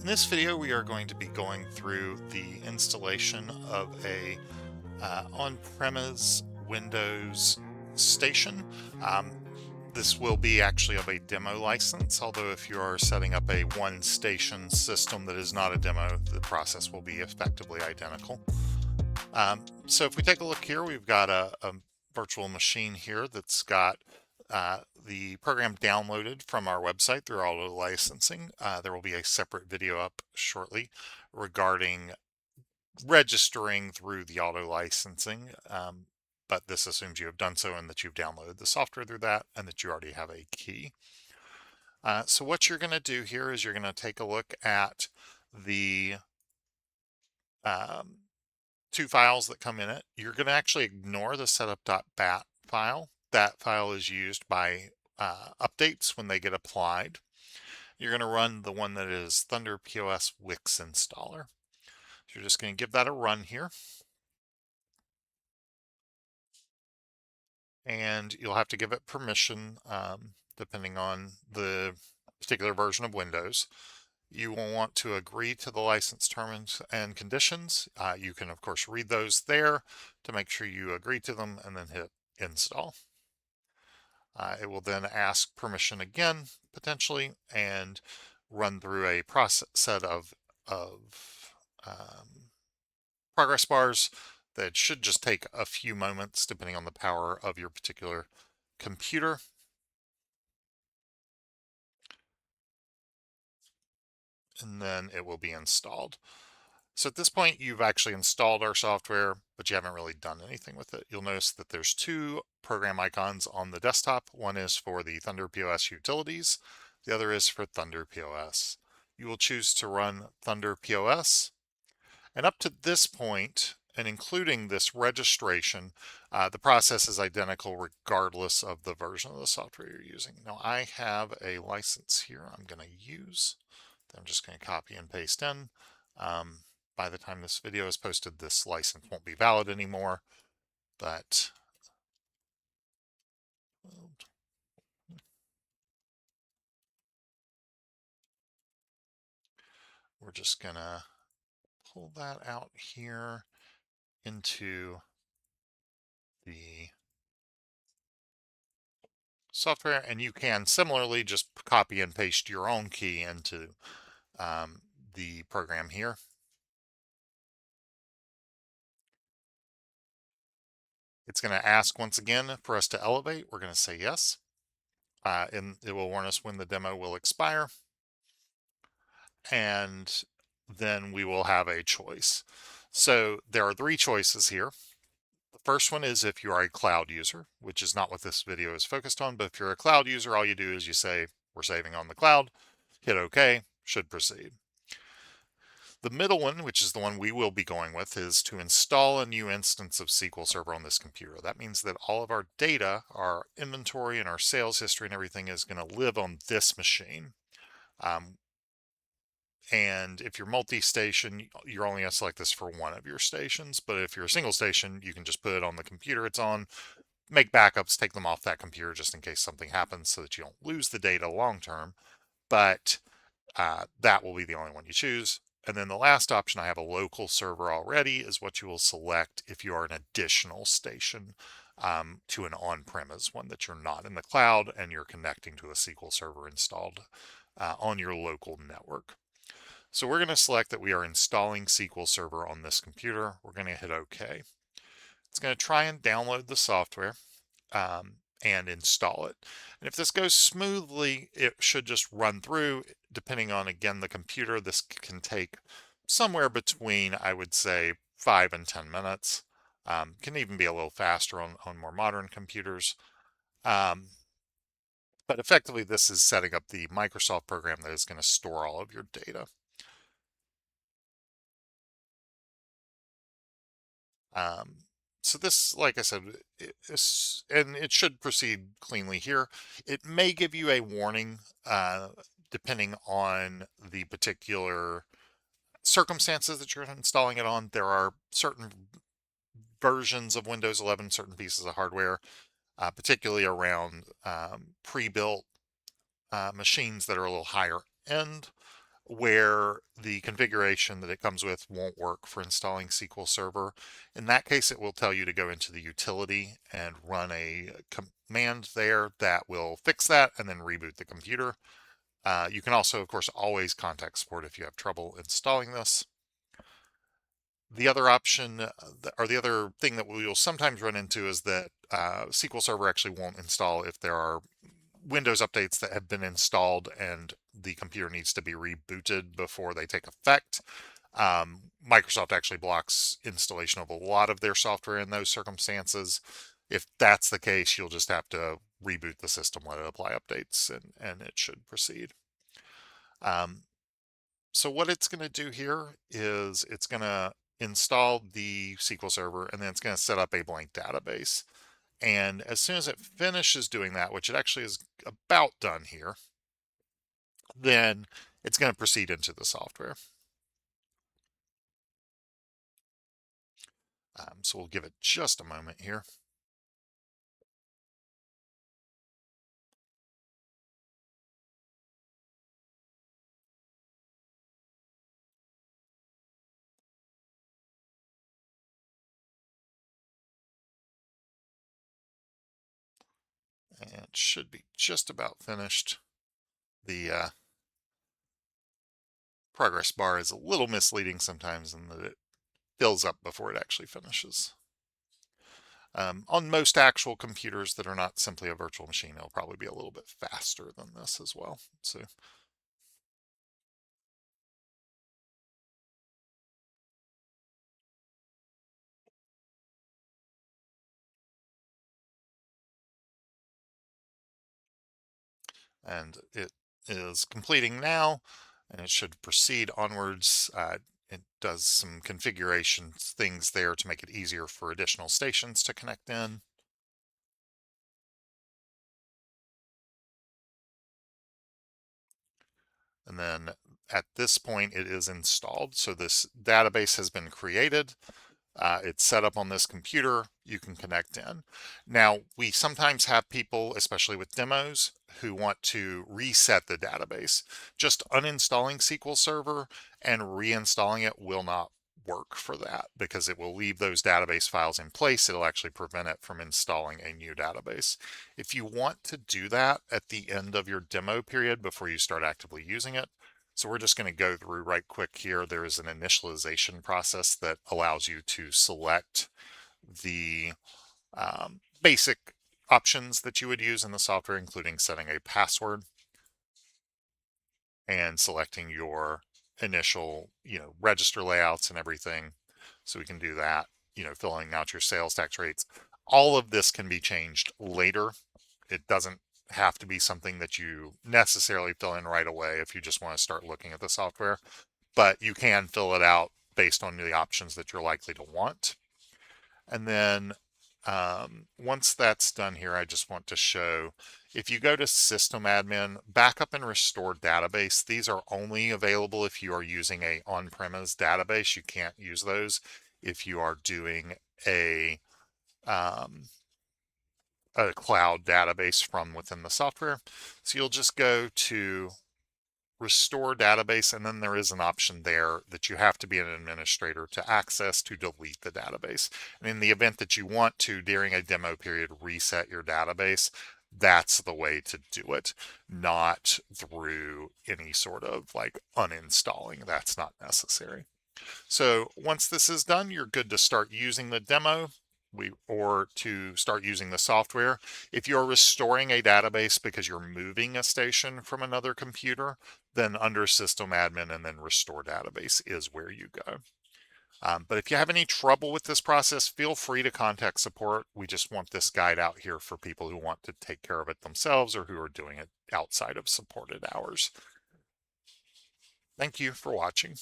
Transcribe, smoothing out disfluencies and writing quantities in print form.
In this video, we are going to be going through the installation of a on-premise Windows station. Um, this will be actually of a demo license, although if you are setting up a one station system that is not a demo, the process will be effectively identical. So if we take a look here, we've got a virtual machine here that's got the program downloaded from our website through auto licensing. There will be a separate video up shortly regarding registering through the auto licensing. But this assumes you have done so and that you've downloaded the software through that and that you already have a key. So what you're going to do here is you're going to take a look at the um, two files that come in it. You're going to actually ignore the setup.bat file. That file is used by updates when they get applied. You're going to run the one that is ThunderPOS Wix installer. So you're just going to give that a run here. And you'll have to give it permission depending on the particular version of Windows. You will want to agree to the license terms and conditions. You can, of course, read those there to make sure you agree to them and then hit install. It will then ask permission again, potentially, and run through a process set of progress bars that should just take a few moments depending on the power of your particular computer. And then it will be installed. So at this point, you've actually installed our software, but you haven't really done anything with it. You'll notice that there's two program icons on the desktop. One is for the ThunderPOS utilities. The other is for ThunderPOS. You will choose to run ThunderPOS. And up to this point, and including this registration, the process is identical regardless of the version of the software you're using. Now I have a license here I'm going to use. I'm just going to copy and paste in. By the time this video is posted, this license won't be valid anymore, but we're just going to pull that out here into the software, and you can similarly just copy and paste your own key into the program here. It's going to ask once again for us to elevate. We're going to say yes, and it will warn us when the demo will expire, and then we will have a choice. So there are three choices here. The first one is if you are a cloud user, which is not what this video is focused on, but if you're a cloud user, all you do is you say, we're saving on the cloud, hit OK, should proceed. The middle one, which is the one we will be going with, is to install a new instance of SQL Server on this computer. That means that all of our data, our inventory and our sales history and everything is going to live on this machine. And if you're multi-station, you're only going to select this for one of your stations. But if you're a single station, you can just put it on the computer it's on, make backups, take them off that computer just in case something happens so that you don't lose the data long term. But that will be the only one you choose. And then the last option, I have a local server already, is what you will select if you are an additional station to an on-premise one that you're not in the cloud and you're connecting to a SQL server installed on your local network. So we're going to select that we are installing SQL Server on this computer. We're going to hit OK. It's going to try and download the software and install it. And if this goes smoothly, it should just run through. Depending on, again, the computer, this can take somewhere between, I would say, 5 and 10 minutes. Can even be a little faster on more modern computers. But effectively, this is setting up the Microsoft program that is going to store all of your data. So this, like I said, and it should proceed cleanly here. It may give you a warning depending on the particular circumstances that you're installing it on. There are certain versions of Windows 11, certain pieces of hardware, particularly around pre-built machines that are a little higher end, where the configuration that it comes with won't work for installing SQL Server. In that case, it will tell you to go into the utility and run a command there that will fix that and then reboot the computer. You can also, of course, always contact support if you have trouble installing this. The other option, or the other thing that we will sometimes run into, is that SQL Server actually won't install if there are Windows updates that have been installed and the computer needs to be rebooted before they take effect. Microsoft actually blocks installation of a lot of their software in those circumstances. If that's the case, you'll just have to reboot the system, let it apply updates, and it should proceed. Um, so what it's going to do here is it's going to install the SQL Server, and then it's going to set up a blank database. And as soon as it finishes doing that, which it actually is about done here, then it's going to proceed into the software. So we'll give it just a moment here. And it should be just about finished. The progress bar is a little misleading sometimes in that it fills up before it actually finishes. On most actual computers that are not simply a virtual machine, it'll probably be a little bit faster than this as well. So and it is completing now, and it should proceed onwards. It does some configuration things there to make it easier for additional stations to connect in. And then at this point, it is installed. So this database has been created. It's set up on this computer. You can connect in. Now, we sometimes have people, especially with demos, who want to reset the database. Just uninstalling SQL Server and reinstalling it will not work for that because it will leave those database files in place. It'll actually prevent it from installing a new database. If you want to do that at the end of your demo period before you start actively using it, so we're just going to go through right quick here. There is an initialization process that allows you to select the basic options that you would use in the software, including setting a password and selecting your initial, register layouts and everything. So we can do that, filling out your sales tax rates. All of this can be changed later. It doesn't have to be something that you necessarily fill in right away if you just want to start looking at the software, but you can fill it out based on the options that you're likely to want. And then once that's done here, I just want to show, if you go to System Admin, Backup and Restore Database, these are only available if you are using a on-premise database. You can't use those if you are doing um, a cloud database from within the software. So you'll just go to Restore Database, and then there is an option there that you have to be an administrator to access to delete the database. And in the event that you want to, during a demo period, reset your database, that's the way to do it, not through any sort of like uninstalling. That's not necessary. So once this is done, you're good to start using the demo or to start using the software. If you're restoring a database because you're moving a station from another computer, then under System Admin and then Restore Database is where you go. But if you have any trouble with this process, feel free to contact support. We just want this guide out here for people who want to take care of it themselves or who are doing it outside of supported hours. Thank you for watching.